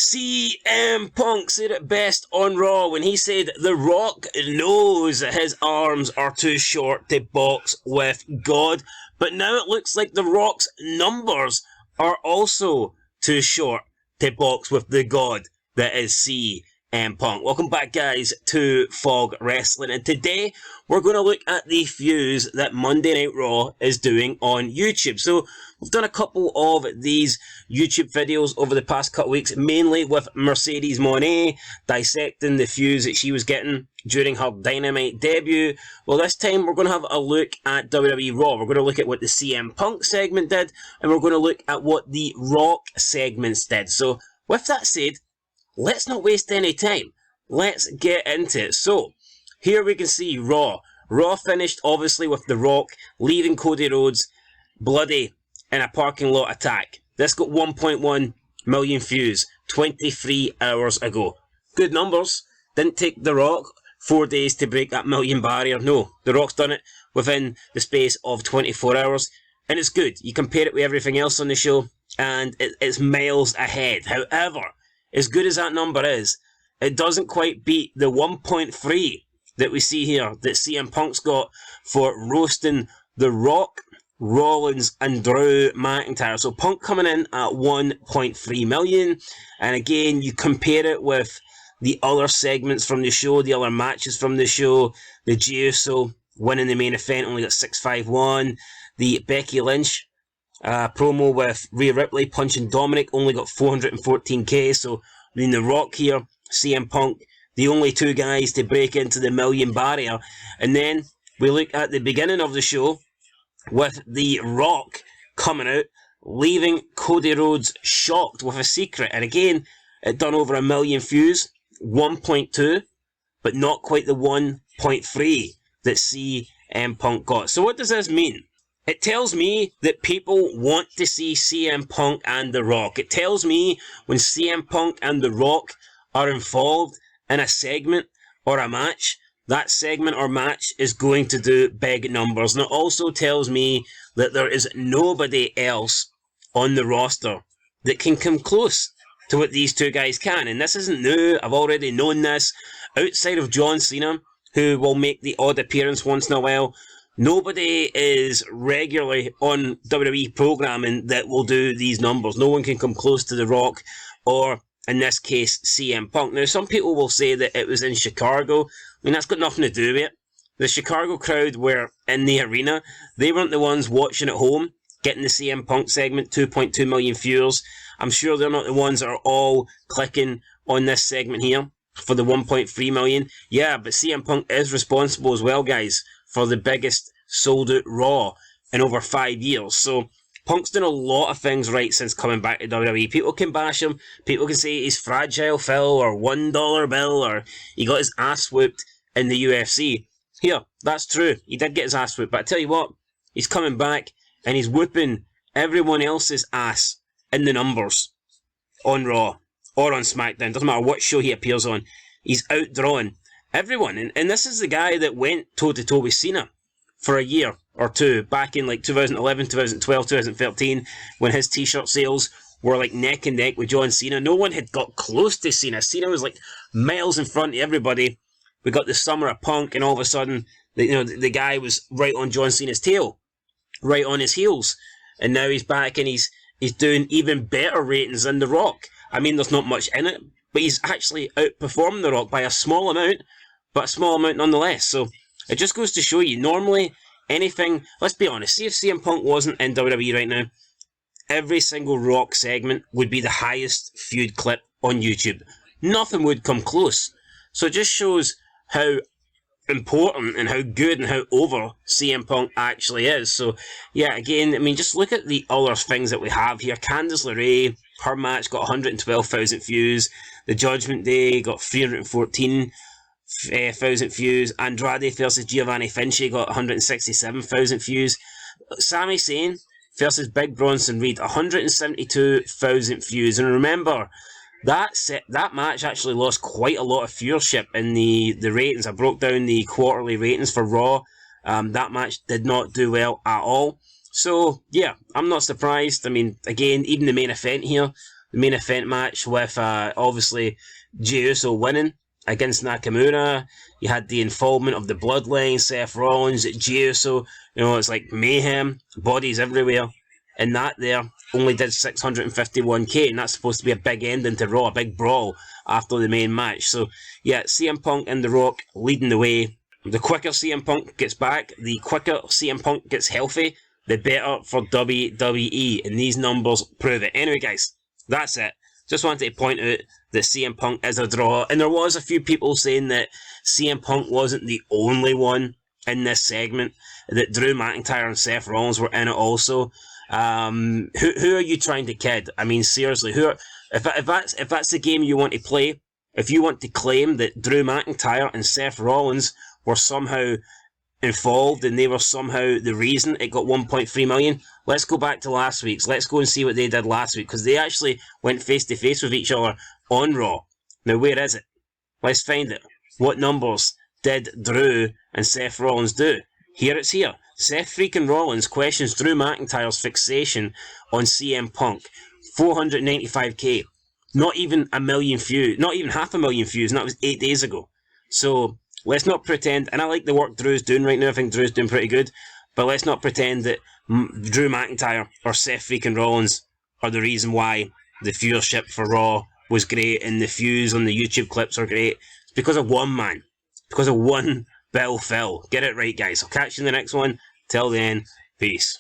CM Punk said it best on Raw when he said The Rock knows that his arms are too short to box with God, but now it looks like The Rock's numbers are also too short to box with the God that is CM Punk. Welcome back, guys, to Fog Wrestling, and today we're going to look at the fuse that Monday Night Raw is doing on YouTube. So we've done a couple of these YouTube videos over the past couple of weeks, mainly with Mercedes Moné dissecting the fuse that she was getting during her Dynamite debut. Well, this time we're going to have a look at WWE Raw. We're going to look at what the CM Punk segment did, and we're going to look at what the Rock segments did. So with that said, let's not waste any time. Let's get into it. So here we can see Raw. Raw finished, obviously, with The Rock leaving Cody Rhodes bloody in a parking lot attack. This got 1.1 million views 23 hours ago. Good numbers. Didn't take The Rock 4 days to break that million barrier. No, The Rock's done it within the space of 24 hours. And it's good. You compare it with everything else on the show, and it's miles ahead. However, as good as that number is, it doesn't quite beat the 1.3 that we see here that CM Punk's got for roasting The Rock, Rollins and Drew McIntyre. So Punk coming in at 1.3 million. And again, you compare it with the other segments from the show, the other matches from the show. The Jey Uso winning the main event only got 651. The Becky Lynch promo with Rhea Ripley punching Dominic only got 414k. So I mean, The Rock here, CM Punk, the only two guys to break into the million barrier. And then we look at the beginning of the show with The Rock coming out, leaving Cody Rhodes shocked with a secret. And again, it done over a million views, 1.2, but not quite the 1.3 that CM Punk got. So what does this mean? It tells me that people want to see CM Punk and The Rock. It tells me when CM Punk and The Rock are involved in a segment or a match, that segment or match is going to do big numbers. And it also tells me that there is nobody else on the roster that can come close to what these two guys can. And this isn't new. I've already known this. Outside of John Cena, who will make the odd appearance once in a while, nobody is regularly on WWE programming that will do these numbers. No one can come close to The Rock or, in this case, CM Punk. Now, some people will say that it was in Chicago. I mean, that's got nothing to do with it. The Chicago crowd were in the arena. They weren't the ones watching at home, getting the CM Punk segment, 2.2 million viewers. I'm sure they're not the ones that are all clicking on this segment here for the 1.3 million. Yeah, but CM Punk is responsible as well, guys, for the biggest sold-out Raw in over 5 years. So Punk's done a lot of things right since coming back to WWE. People can bash him. People can say he's Fragile Phil or $1 Bill or he got his ass whooped in the UFC. Here, that's true. He did get his ass whooped. But I tell you what, he's coming back and he's whooping everyone else's ass in the numbers on Raw or on SmackDown. Doesn't matter what show he appears on. He's outdrawing everyone. And this is the guy that went toe-to-toe with Cena for a year or two back in like 2011, 2012, 2013 when his t-shirt sales were like neck and neck with John Cena. No one had got close to Cena. Cena was like miles in front of everybody. We got the summer of Punk and all of a sudden the guy was right on John Cena's tail, right on his heels. And now he's back and he's doing even better ratings than The Rock. I mean, there's not much in it, but he's actually outperformed The Rock by a small amount, but a small amount nonetheless. So it just goes to show you, normally anything, let's be honest, see if CM Punk wasn't in WWE right now, every single Rock segment would be the highest viewed clip on YouTube. Nothing would come close. So it just shows how important and how good and how over CM Punk actually is. So yeah, again, I mean, just look at the other things that we have here. Candice LeRae, her match got 112,000 views. The Judgment Day got 314,000 views. Andrade versus Giovanni Vinci got 167,000 views. Sami Zayn versus Big Bronson Reed, 172,000 views. And remember, that match actually lost quite a lot of viewership in the ratings. I broke down the quarterly ratings for Raw. That match did not do well at all. So, yeah, I'm not surprised. I mean, again, even the main event here, the main event match with obviously Jey Uso winning against Nakamura. You had the involvement of the Bloodline, Seth Rollins, Jey Uso. You know, it's like mayhem, bodies everywhere. And that there only did 651k, and that's supposed to be a big ending to Raw, a big brawl after the main match. So, yeah, CM Punk and The Rock leading the way. The quicker CM Punk gets back, the quicker CM Punk gets healthy, the better for WWE, and these numbers prove it. Anyway, guys, that's it. Just wanted to point out that CM Punk is a draw, and there was a few people saying that CM Punk wasn't the only one in this segment, that Drew McIntyre and Seth Rollins were in it also. Who are you trying to kid? I mean, seriously, if that's the game you want to play, if you want to claim that Drew McIntyre and Seth Rollins were somehow involved and they were somehow the reason it got 1.3 million, let's go back to last week's. Let's go and see what they did last week, because they actually went face to face with each other on Raw. Now, where is it? Let's find it. What numbers did Drew and Seth Rollins do? Here it's here. Seth freaking Rollins questions Drew McIntyre's fixation on CM Punk. 495k. Not even a million views. Not even half a million views, and that was 8 days ago. So, let's not pretend, and I like the work Drew's doing right now, I think Drew's doing pretty good, but let's not pretend that Drew McIntyre or Seth freaking Rollins are the reason why the viewership for Raw was great and the views on the YouTube clips are great. It's because of one man. Because of one Bill Phil. Get it right, guys. I'll catch you in the next one. Till then, peace.